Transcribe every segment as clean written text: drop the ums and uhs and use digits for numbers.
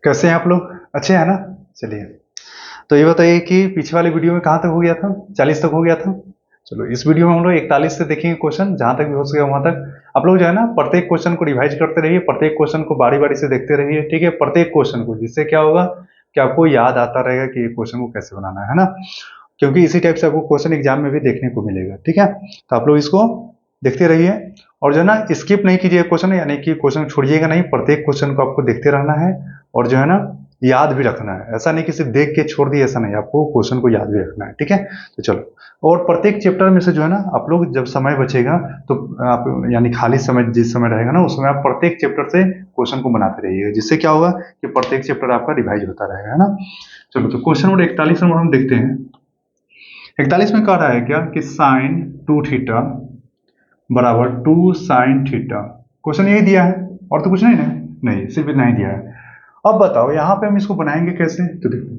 कैसे हैं आप लोग? अच्छे हैं ना? चलिए, तो ये बताइए कि पीछे वाली वीडियो में कहाँ तक हो गया था? 40 तक हो गया था। चलो, इस वीडियो में हम लोग 41 से देखेंगे क्वेश्चन, जहाँ तक भी हो सके वहाँ तक। आप लोग जो है ना, प्रत्येक क्वेश्चन को रिवाइज करते रहिए, प्रत्येक क्वेश्चन को बारी बारी से देखते रहिए, ठीक है? प्रत्येक क्वेश्चन को, जिससे क्या होगा कि आपको याद आता रहेगा कि ये क्वेश्चन को कैसे बनाना है ना, क्योंकि इसी टाइप से आपको क्वेश्चन एग्जाम में भी देखने को मिलेगा, ठीक है? तो आप लोग इसको देखते रहिए, और जो है ना, स्किप नहीं कीजिए क्वेश्चन, यानी कि क्वेश्चन छोड़िएगा नहीं, प्रत्येक क्वेश्चन को आपको देखते रहना है, और जो है ना, याद भी रखना है। ऐसा नहीं कि सिर्फ देख के छोड़ दिए, ऐसा नहीं, आपको क्वेश्चन को याद भी रखना है, ठीक है? तो चलो, और प्रत्येक चैप्टर में से जो है ना, आप लोग जब समय बचेगा तो आप, यानी खाली समय जिस समय रहेगा ना, उस समय आप प्रत्येक चैप्टर से क्वेश्चन को बनाते रहिएगा, जिससे क्या होगा कि प्रत्येक चैप्टर आपका रिवाइज होता रहेगा, है ना? चलो, तो क्वेश्चन नंबर 41 नंबर हम देखते हैं। 41 में कह रहा है क्या कि साइन 2 थीटा बराबर 2 साइन थीटा। क्वेश्चन यही दिया है, और तो कुछ नहीं ना? नहीं, सिर्फ इतना ही दिया है। अब बताओ यहाँ पे हम इसको बनाएंगे कैसे? तो देखो,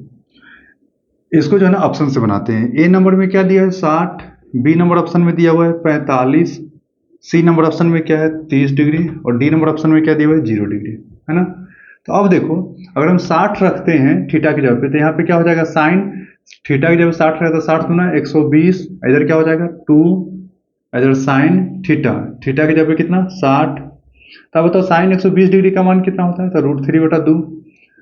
इसको जो है ना, ऑप्शन से बनाते हैं। ए नंबर में क्या दिया है? 60। बी नंबर ऑप्शन में दिया हुआ है 45। सी नंबर ऑप्शन में क्या है? 30 डिग्री। और डी नंबर ऑप्शन में क्या दिया हुआ है? 0 डिग्री, है ना? तो अब देखो, अगर हम 60 रखते हैं थीटा की जगह पे, तो यहाँ पे क्या हो जाएगा? साइन थीटा की जगह 60 रहेगा तो 60 गुना 120, इधर क्या हो जाएगा? 2, इधर साइन थीटा, थीटा की जगह पे कितना? 60। तो अब बताओ, साइन 120 डिग्री का मान कितना होता है? तो √3/2।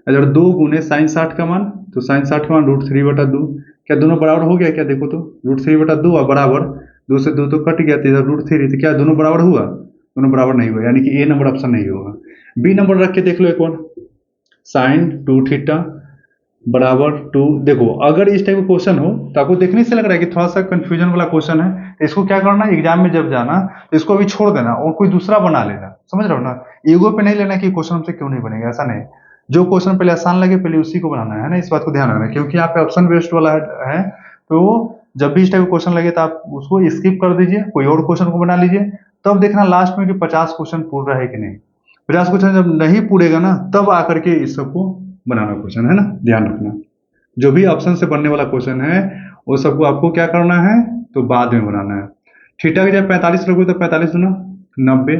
इधर 2 गुने साइन 60 का मान, तो साइन 60 का मान √3/2। क्या दोनों बराबर हो गया? क्या देखो तो, √3/2 और बराबर 2 से 2 तो कट गया, तो इधर √3, तो क्या दोनों बराबर हुआ? दोनों बराबर नहीं हुआ, यानी कि ए नंबर ऑप्शन नहीं होगा। बी नंबर रख के देख लो एक बार। साइन 2 थीटा बराबर 2। देखो, अगर इस टाइप का क्वेश्चन हो तो आपको देखने से लग रहा है कि थोड़ा सा कंफ्यूजन वाला क्वेश्चन है, तो इसको क्या करना, एग्जाम में जब जाना तो इसको अभी छोड़ देना और कोई दूसरा बना लेना। समझ रहे हो ना? ईगो पे नहीं लेना कि क्वेश्चन हमसे क्यों नहीं बनेगा, ऐसा नहीं। जो क्वेश्चन पहले आसान लगे, पहले उसी को बनाना है ना, इस बात को ध्यान रखना, क्योंकि यहाँ पे ऑप्शन बेस्ड वाला है। तो जब भी इस टाइप का क्वेश्चन लगे तो आप उसको स्किप कर दीजिए, कोई और क्वेश्चन को बना लीजिए। तब देखना लास्ट में कि 50 क्वेश्चन पूरा है कि नहीं। 50 क्वेश्चन जब नहीं पूरेगा ना, तब आकर के इस सबको बनाना क्वेश्चन, है ना? ध्यान रखना, जो भी ऑप्शन से बनने वाला क्वेश्चन है वो सबको आपको क्या करना है, तो बाद में बनाना है। थीटा की जब 45 रखोगे तो 45 दूना 90।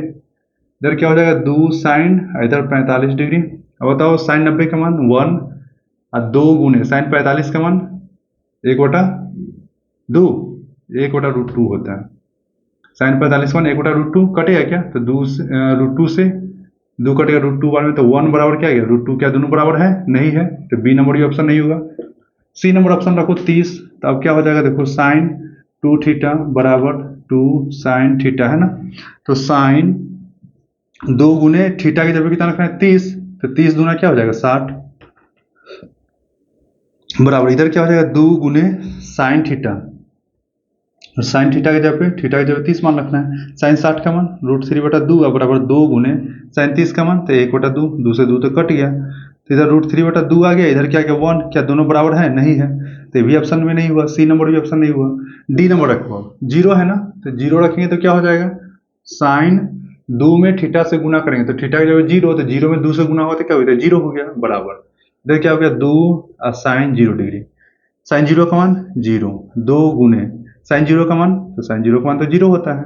इधर क्या हो जाएगा? 2 साइन, इधर 45 डिग्री। अब बताओ, साइन 90 का मान 1, और 2 गुने साइन 45 का मान 1/2, 1/√2 होता है। साइन 45 मान 1/√2 कटेगा क्या? तो √2 से 2 कटेगा, √2 बार में, तो 1 बराबर क्या है? √2। क्या दोनों बराबर है? नहीं है, तो बी नंबर ये ऑप्शन नहीं होगा। सी नंबर ऑप्शन रखो 30, तो अब क्या हो जाएगा? देखो, साइन 2 थीटा बराबर 2 साइन थीटा, है ना? तो साइन 2 गुने थीटा की जगह कितना रखना है? 30, तो 30 दूना क्या हो जाएगा? 60 बराबर, इधर क्या हो जाएगा? 2 गुने साइन थीटा, और साइन थीटा की जगह पे, थीटा की जगह 30 मान रखना है। साइन 60 का मान √3/2 बराबर 2 गुने साइन 30 का मान, तो 1/2, 2 से 2 तो कट गया, तो इधर √3/2 आ गया, इधर क्या गया? 1। क्या दोनों बराबर है? नहीं है, तो ये भी ऑप्शन में नहीं हुआ। सी नंबर भी ऑप्शन नहीं हुआ। डी नंबर रखो, 0 है ना, तो 0 रखेंगे तो क्या हो जाएगा? साइन 2 में थीटा से गुना करेंगे तो थीटा की जगह 0, तो 0 में 2 से गुना हुआ तो क्या हो गया? 0 हो गया, बराबर। इधर क्या हो गया? 2 और साइन 0 डिग्री। साइन 0 का मान 0, 2 गुने साइन 0 का मान, तो साइन 0 का मान तो 0 होता है,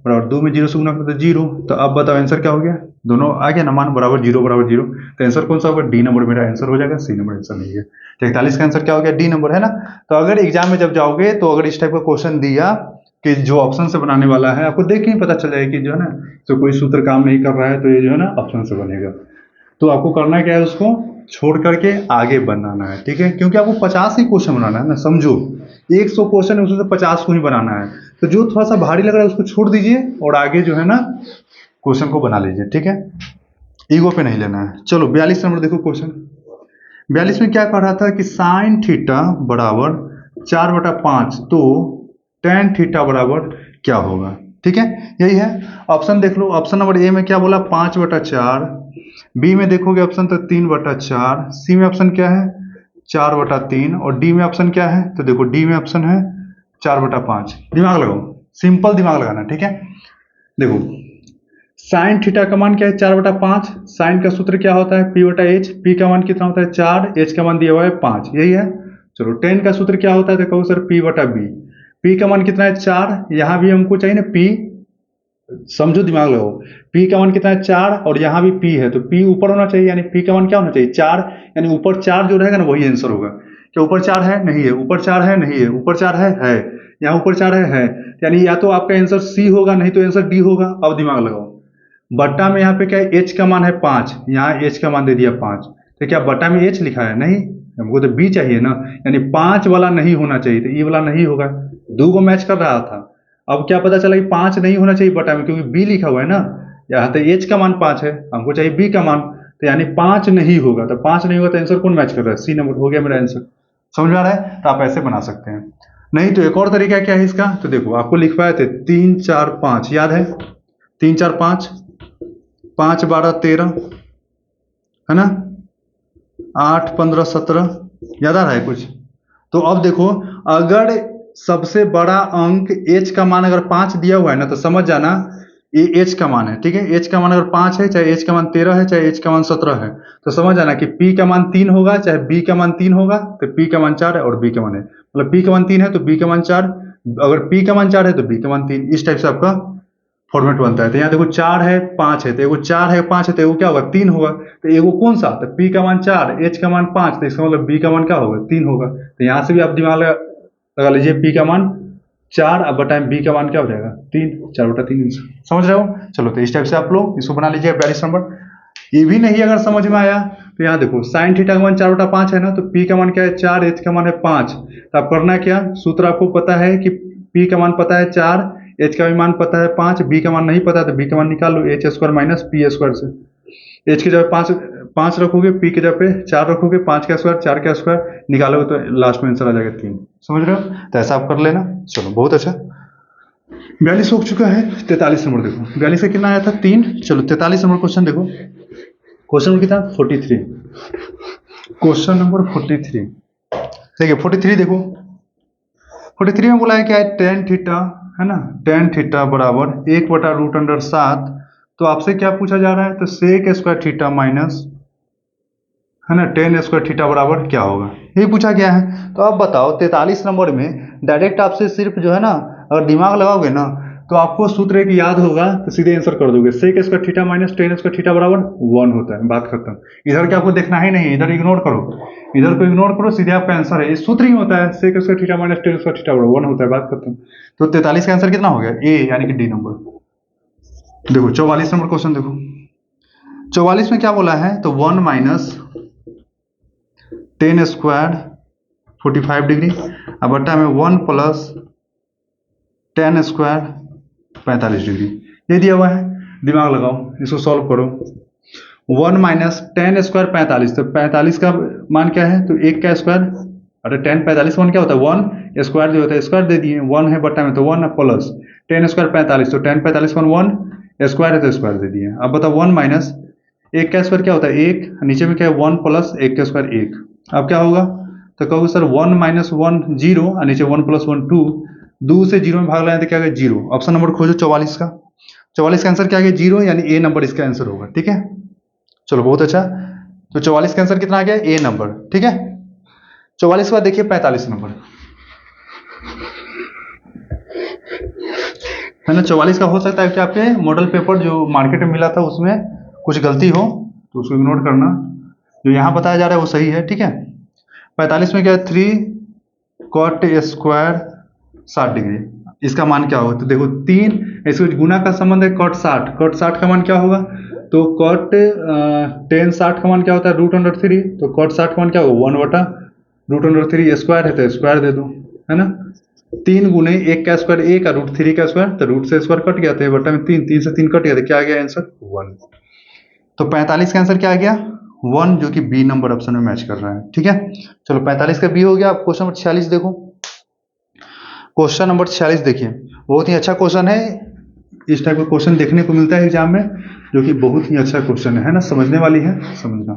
बराबर 2 में 0 से गुना करते तो 0। तो अब बताओ आंसर क्या हो गया? दोनों आ गया ना, मान बराबर 0 बराबर 0। तो आंसर कौन सा होगा? डी नंबर मेरा आंसर हो जाएगा, सी नंबर आंसर नहीं है। तो 41 का आंसर क्या हो गया? डी नंबर, है ना? तो अगर एग्जाम में जब जाओगे तो अगर इस टाइप का क्वेश्चन दिया कि जो ऑप्शन से बनाने वाला है, आपको देख के ही पता चल जाएगा कि जो है ना, तो कोई सूत्र काम नहीं कर रहा है, तो ये जो है ना, ऑप्शन से बनेगा। तो आपको करना क्या है? उसको छोड़ करके आगे बनाना है, ठीक है? क्योंकि आपको 50 ही क्वेश्चन बनाना है ना, समझो 100 क्वेश्चन है, उसमें से 50 को ही बनाना है। तो जो थोड़ा सा भारी लग रहा है उसको छोड़ दीजिए, और आगे जो है ना, क्वेश्चन को बना लीजिए, ठीक है? ईगो पे नहीं लेना है। चलो, 42 नंबर देखो क्वेश्चन। 42 में क्या कह रहा था कि साइन थीटा बराबर 4/5, तो टेन थीटा बराबर क्या होगा? ठीक है, यही है। ऑप्शन देख लो, ऑप्शन नंबर ए में क्या बोला? 5/4। बी में देखोगे ऑप्शन तो 3/4। सी में ऑप्शन क्या है? 4/3। और डी में ऑप्शन क्या है? तो देखो, डी में ऑप्शन है 4/5। दिमाग लगाओ, सिंपल दिमाग लगाना, ठीक है? देखो, साइन थीटा का मान क्या है? 4/5। साइन का सूत्र क्या होता है? P/H। P का मान कितना होता है? 4। H का मान दिया हुआ है 5, यही है। चलो, टेन का सूत्र क्या होता है? तो कहो सर P/B। P का मान कितना है? 4। यहाँ भी हमको चाहिए ना P, समझो, दिमाग लगाओ। पी का मान कितना है 4, और यहाँ भी पी है तो पी ऊपर होना चाहिए, यानी पी का मान क्या होना चाहिए 4, यानी ऊपर 4 जो रहेगा ना वही आंसर होगा। क्या ऊपर 4 है? नहीं है। ऊपर 4 है? नहीं है। ऊपर 4 है। यहाँ ऊपर 4 है। यानी या तो आपका आंसर सी होगा, नहीं तो आंसर डी होगा। अब दिमाग लगाओ, बट्टा में यहाँ पे क्या है, एच का मान है 5, यहाँ एच का मान दे दिया 5, तो क्या बट्टा में एच लिखा है? नहीं, हमको तो बी चाहिए ना, यानी 5 वाला नहीं होना चाहिए, तो ये वाला नहीं होगा। दो को मैच कर रहा था। अब क्या पता चला कि 5 नहीं होना चाहिए बट्टा में, क्योंकि बी लिखा हुआ है ना, यहाँ तो एच का मान 5 है, हमको चाहिए बी का मान, तो यानी 5 नहीं होगा। तो 5 नहीं होगा तो आंसर कौन मैच कर रहा है? सी नंबर हो गया मेरा आंसर। समझ में आ रहा है? तो आप ऐसे बना सकते हैं। नहीं तो एक और तरीका क्या है इसका, तो देखो आपको लिखवाए थे 3 4 5, याद है? 3 4 5, 5 12 13, है ना, 8 15 17, याद आ रहा है कुछ? तो अब देखो, अगर सबसे बड़ा अंक h का मान अगर 5 दिया हुआ है ना, तो समझ जाना ये h का मान है। ठीक है, h का मान अगर 5 है, चाहे h का मान 13 है, चाहे h का मान 17 है, तो समझ जाना कि p का मान 3 होगा, चाहे b का मान 3 होगा, तो p का मान 4 है और b का मान है, मतलब p का मान 3 है तो b का मान 4, अगर p का मान 4 है तो b का मान 3, इस टाइप से आपका फॉर्मेट बनता है। तो यहाँ देखो 4 है 5 है, तो एगो 4 है 5 है, तो एगो क्या होगा 3 होगा, तो एगो कौन सा, तो p का मान 4, h का मान 5, तो इसका मतलब b का मान क्या होगा 3 होगा। तो यहाँ से भी आप दिमाग लगा लीजिए, p का मान 4 अब बटा b का मान क्या हो जाएगा 3, 4/3। समझ रहे हो? चलो, तो इस टाइप से आप लोग इसको बना लीजिए 42 नंबर। ये भी नहीं अगर समझ में आया तो यहाँ देखो साइन थीटा का मान 4/5 है ना, तो p का मान क्या है 4, h का मान है 5, तो आप करना क्या, सूत्र आपको पता है कि p का मान पता है 4, h का भी मान पता है 5, b का मान नहीं पता है तो b का मान निकाल लो, h square minus P square से। h की जगह 5 रखोगे, p की जगह पे 4 रखोगे, 5 का स्क्वायर 4 का स्क्वायर निकालोगे तो लास्ट में आंसर आ जाएगा 3। समझ रहे हो? तो ऐसा आप कर लेना। चलो, बहुत अच्छा। 42 हो चुका है। 43 नंबर देखो, 42 का कितना आया था 3। चलो 43 नंबर क्वेश्चन देखो। क्वेश्चन नंबर कितना 43, क्वेश्चन नंबर 43। देखिए 43 देखो, 43 में बोला है क्या है, टेन थीटा है ना, टेन थीटा बराबर 1/√7। तो आपसे क्या पूछा जा रहा है, तो सेक स्क्वायर थीटा माइनस है ना टेन स्क्वायर थीटा बराबर क्या होगा, ये पूछा गया है। तो अब बताओ 43 नंबर में डायरेक्ट आपसे सिर्फ जो है ना, अगर दिमाग लगाओगे ना तो आपको सूत्र एक याद होगा, तो सीधे आंसर कर दोगे। Sec square theta minus tan square theta बराबर 1 होता है, बात खत्म। इधर क्या आपको देखना ही नहीं है, इधर इग्नोर करो, इधर को इग्नोर करो, सीधे आपका आंसर है। ये सूत्र ही होता है, sec square theta minus tan square theta बराबर 1 होता है, बात खत्म। तो 43 का आंसर कितना हो गया, ए यानी कि डी नंबर। देखो 44 नंबर क्वेश्चन देखो, 44 में क्या बोला है, तो 1 माइनस टेन स्क्वायर 45 डिग्री, अब बट्टा में 1 प्लस टेन स्क्वायर 45 डिग्री, ये दिया हुआ है। दिमाग लगाओ, इसको सॉल्व करो। 1 माइनस टेन स्क्वायर 45, तो 45 का मान क्या है, तो 1 का स्क्वायर, अरे टेन 45 का मान क्या होता है 1, स्क्वायर जो होता है स्क्वायर दे दिए, 1 है बट्टा में तो 1 प्लस टेन स्क्वायर 45, तो टेन 45 का 1, स्क्वायर है तो स्क्वायर दे दिए। अब बताओ 1 माइनस 1 का स्क्वायर क्या होता है 1, नीचे में क्या है 1 प्लस 1 का स्क्वायर 1। अब क्या होगा, तो कहोगे सर 1 माइनस 1 0, और नीचे 1 प्लस 1 2, 2 से 0 में भाग लगाए तो क्या होगा 0। ऑप्शन नंबर खोजो 44 का, 44 का आंसर क्या है 0, यानी ए नंबर इसका आंसर होगा। ठीक है, चलो बहुत अच्छा। तो 44 का आंसर कितना आ गया, ए नंबर। ठीक है, 44 के बाद देखिए 45 नंबर है ना। 44 का हो सकता है कि आपके मॉडल पेपर जो मार्केट में मिला था उसमें कुछ गलती हो, तो उसको इग्नोर करना, जो यहाँ बताया जा रहा है वो सही है। ठीक है, 45 में क्या है 3 कॉट स्क्वायर 60 डिग्री, इसका मान क्या होगा, तो देखो 3, इसको गुना का संबंध है कॉट 60, कॉट 60 का मान क्या होगा, तो कॉट टेन 60 का मान क्या होता है √3, तो कॉट 60 का मान क्या होगा 1/√3, स्क्वायर है तो स्क्वायर दे दो, है ना। 3 गुने 1 का स्क्वायर 1 और √3 का स्क्वायर, तो रूट से स्क्वायर कट गया, तो बटा में 3, 3 से 3 कट गया, तो क्या आ गया आंसर 1। तो 45 का आंसर क्या आ गया 1, जो कि बी नंबर ऑप्शन में मैच कर रहा है। ठीक है, चलो 45 का बी हो गया। अब क्वेश्चन नंबर 46 देखो, क्वेश्चन नंबर 46 देखिए, बहुत ही अच्छा क्वेश्चन है। इस टाइप का क्वेश्चन देखने को मिलता है एग्जाम में, जो कि बहुत ही अच्छा क्वेश्चन है ना, समझने वाली है, समझना।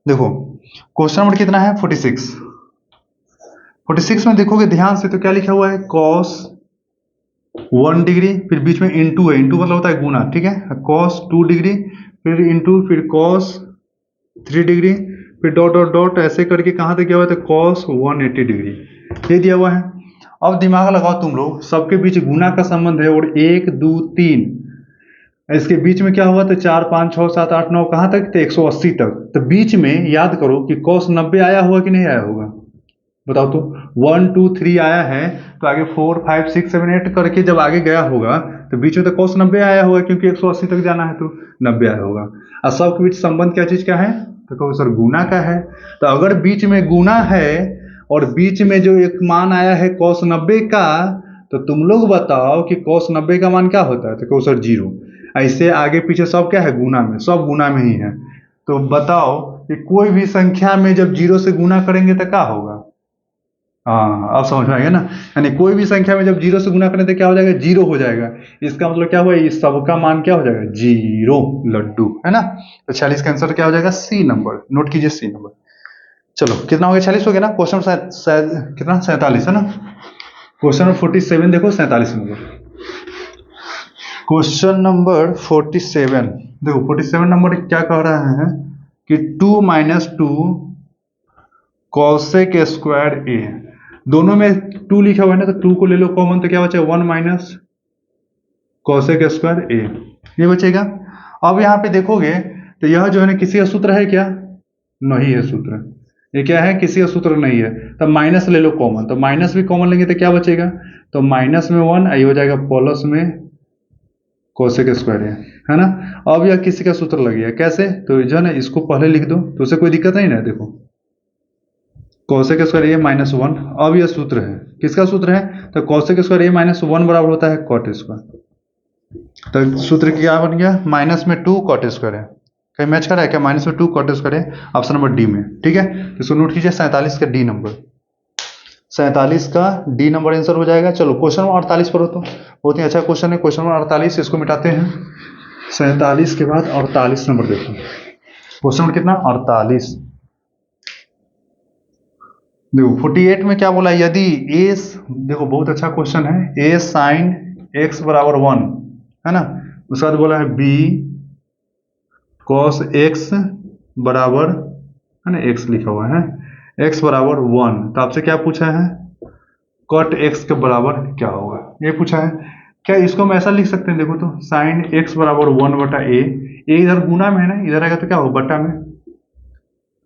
देखो क्वेश्चन नंबर कितना है 46, 46 में देखोगे ध्यान से तो क्या लिखा हुआ है cos 1 डिग्री, फिर बीच में इंटू है, इंटू मतलब होता है गुना। ठीक है, cos 2 डिग्री, फिर इंटू, फिर cos 3 डिग्री, फिर डॉट डॉट डॉट ऐसे करके कहाँ तक गया हुआ है, तो cos 180 डिग्री, ये दिया हुआ है। अब दिमाग लगाओ तुम लोग, सबके बीच गुना का संबंध है और 1 2 3 इसके बीच में क्या हुआ, तो 4 5 6 7 8 9 कहाँ तक, तो 180 तक। तो बीच में याद करो कि cos 90 आया होगा कि नहीं आया होगा, बताओ तो। 1 2 3 आया है, तो आगे 4 5 6 7 8 करके जब आगे गया होगा तो बीच में तो cos 90 आया होगा, क्योंकि 180 तक जाना है तो 90 आया होगा। और सब के बीच संबंध क्या चीज का है, तो कहो सर गुना का है। तो अगर बीच में गुना है और बीच में जो एक मान आया है cos 90 का, तो तुम लोग बताओ कि cos 90 का मान क्या होता है, तो कहो सर 0। ऐसे आगे पीछे सब क्या है, गुना में, सब गुना में ही है। तो बताओ कि कोई भी संख्या में जब 0 से गुना करेंगे तो क्या होगा। हाँ अब समझ में आएगा ना, यानी कोई भी संख्या में जब 0 से गुना करें तो क्या हो जाएगा, 0 हो जाएगा। इसका मतलब क्या हुआ, इस सबका मान क्या हो जाएगा, 0 लड्डू, है ना। तो 46 का आंसर क्या हो जाएगा, सी नंबर, नोट कीजिए सी नंबर। चलो कितना हो गया, 46 हो गया ना। क्वेश्चन कितना, 47 है ना। क्वेश्चन नंबर 47 देखो, 47 नंबर, क्वेश्चन नंबर 47 देखो। 47 नंबर क्या कह रहा है कि 2 - 2 कॉसेक स्क्वायर ए, दोनों में 2 लिखा हुआ है ना, तो 2 को ले लो कॉमन, तो क्या बचेगा, 1 माइनस कॉसेक स्क्वायर ए, ये बचेगा। अब यहाँ पे देखोगे तो यह जो है ना किसी का सूत्र है क्या, नहीं है सूत्र, ये क्या है, किसी का सूत्र नहीं है। तो माइनस ले लो कॉमन, तो माइनस भी कॉमन लेंगे तो क्या बचेगा, तो माइनस में 1, ये हो जाएगा प्लस में कोसेक स्क्वायर है ना। अब यह किसी का सूत्र लग गया, कैसे, तो जो है ना इसको पहले लिख दो तो उसे कोई दिक्कत नहीं ना। देखो कोसेक स्क्वायर ए -1, अब यह सूत्र है, किसका सूत्र है, तो कोसेक स्क्वायर ए -1 बराबर होता है कॉट स्क्वायर। तो सूत्र क्या बन गया, माइनस में 2 कॉट स्क्वायर है, कहीं मैच कर रहा है क्या, माइनस में 2 कॉट स्क्वायर है, ऑप्शन नंबर डी में, ठीक है। तो इसको नोट कीजिए, 47 का डी नंबर, 47 का डी नंबर आंसर हो जाएगा। चलो क्वेश्चन नंबर 48 पर हो, तो बहुत ही अच्छा क्वेश्चन है, क्वेश्चन नंबर 48, इसको मिटाते हैं। 47 के बाद 48 नंबर देखो, क्वेश्चन नंबर कितना, 48। देखो 48 में क्या बोला, यदि ए, देखो बहुत अच्छा क्वेश्चन है, ए साइन एक्स बराबर 1 है ना, उसके बाद बोला है बी कॉस एक्स बराबर, है ना, एक्स लिखा हुआ है, एक्स बराबर 1, तो आपसे क्या पूछा है, कॉट एक्स के बराबर क्या होगा, ये पूछा है। क्या इसको हम ऐसा लिख सकते हैं, देखो तो साइन एक्स बराबर 1/a, ए इधर गुना में है ना, इधर आएगा तो क्या होगा, बटा में।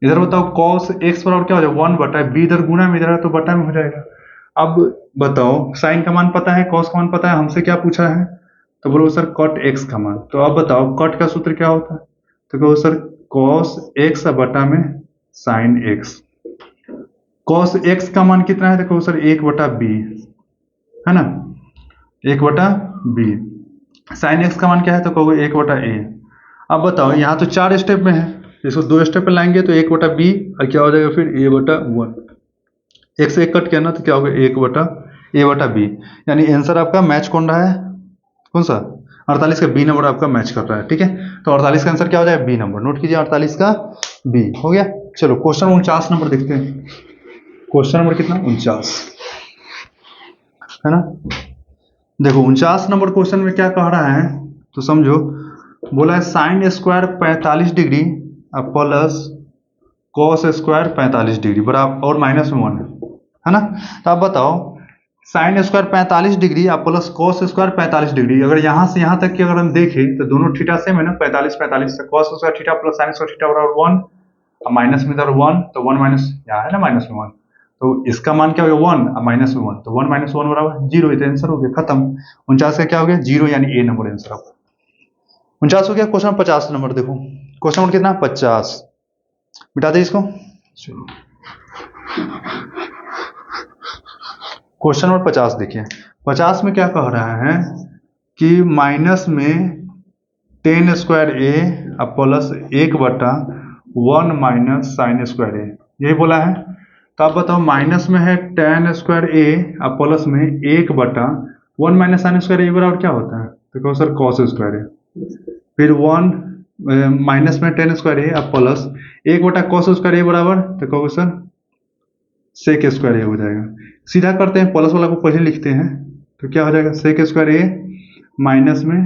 इधर बताओ कॉस एक्स बराबर क्या हो जाएगा, 1/b, इधर गुना में, इधर है तो बटा में हो जाएगा। अब बताओ साइन का मान पता है, कॉस का मान पता है, हमसे क्या पूछा है, तो बोलो सर कॉट एक्स का मान। तो अब बताओ कॉट का सूत्र क्या होता है, तो कहो सर कॉस एक्स बटा में साइन एक्स। कॉस एक्स का मान कितना है, तो कहो सर 1/b, है ना, 1/b। साइन एक्स का मान क्या है, तो कहोगे 1/a। अब बताओ यहाँ तो 4 स्टेप में है, इसको 2 स्टेप में लाएंगे तो 1/b और क्या हो जाएगा फिर a/1, एक से एक कट किया ना, तो क्या होगा 1/a/b, यानी आंसर आपका मैच कौन रहा है, कौन सा, 48 का बी नंबर आपका मैच कर रहा है, ठीक है। तो 48 का आंसर क्या हो जाएगा, बी नंबर, नोट कीजिए 48 का बी हो गया। चलो क्वेश्चन 49 नंबर देखते हैं, क्वेश्चन नंबर कितना, 49 है ना। देखो 49 नंबर क्वेश्चन में क्या कह रहा है, तो समझो, बोला है sine square 45 degree plus cos square 45 degree बराबर और -1 है ना। तो आप बताओ sine square 45 degree plus cos square 45 degree, अगर यहाँ से यहाँ तक की अगर हम देखें तो दोनों थीटा सेम है ना, 45 45 से cos square theta plus sine square theta बराबर 1, और माइनस में इधर 1, तो 1 माइनस यहाँ है ना माइनस में 1, तो इसका मान क्या हो गया 1 और माइनस में 1, तो 1 - 1 बराबर 0, ये तो आंसर हो गया, खत्म। 49 का क्या हो गया 0, यानी ए नंबर आंसर आपका 49 हो गया। क्वेश्चन 50 नंबर देखो, क्वेश्चन नंबर कितना 50, मिटा दे इसको। चलो क्वेश्चन नंबर 50 देखिए, 50 में क्या कह रहा है कि माइनस में 10 स्क्वायर ए प्लस 1/1 माइनस साइन स्क्वायर ए, यही बोला है। तो आप बताओ माइनस में है 10 स्क्वायर ए प्लस में 1/1 माइनस साइन स्क्वायर ए बराबर क्या होता है, तो कहो सर कॉस स्क्वायर ए, फिर 1 माइनस में 10 स्क्वायर ए प्लस 1/cos स्क्वायर ए बराबर, तो कहो सर सेक स्क्वायर ए हो जाएगा। सीधा करते हैं, प्लस वाला को पहले लिखते हैं, तो क्या हो जाएगा सेक स्क्वायर ए माइनस में,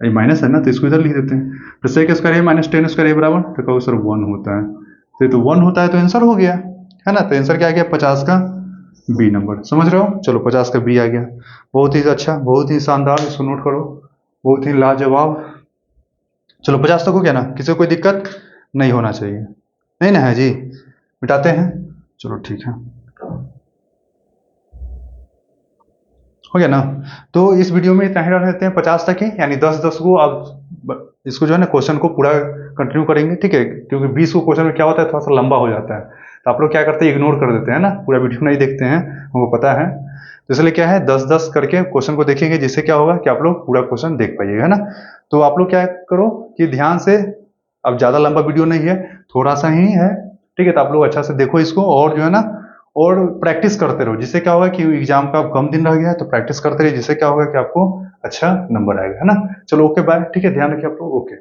ये माइनस है ना तो इसको इधर लिख देते हैं, तो सेक स्क्वायर ए माइनस 10 स्क्वायर ए बराबर, तो कहो सर 1 होता है, तो 1 होता है तो आंसर हो गया, है ना। तो आंसर क्या आ गया 50 का बी नंबर, समझ रहे हो। चलो 50 का बी आ गया, बहुत ही अच्छा, बहुत ही शानदार, इसको नोट करो, बहुत ही लाजवाब। चलो 50 तक हो गया ना, किसी को कोई दिक्कत नहीं होना चाहिए, नहीं ना है जी, मिटाते हैं। चलो ठीक है, हो गया ना। तो इस वीडियो में इतना ही रहते हैं, 50 तक ही, यानी 10-10 को आप इसको जो है ना क्वेश्चन को पूरा कंटिन्यू करेंगे, ठीक है, क्योंकि 20 को क्वेश्चन में क्या होता है, थोड़ा सा लंबा हो जाता है, तो आप लोग क्या करते हैं, इग्नोर कर देते हैं ना, पूरा वीडियो नहीं देखते हैं, हमको पता है। तो इसलिए क्या है, 10-10 करके क्वेश्चन को देखेंगे, जिससे क्या होगा कि आप लोग पूरा क्वेश्चन देख पाइएगा, है ना। तो आप लोग क्या करो कि ध्यान से, अब ज़्यादा लंबा वीडियो नहीं है, थोड़ा सा ही है, ठीक है, तो आप लोग अच्छा से देखो इसको, और जो है ना, और प्रैक्टिस करते रहो, जिससे क्या होगा कि एग्जाम का कम दिन रह गया है, तो प्रैक्टिस करते रहिए, जिससे क्या होगा कि आपको अच्छा नंबर आएगा, है ना। चलो ओके बाय, ठीक है, ध्यान रखिए आप लोग, ओके।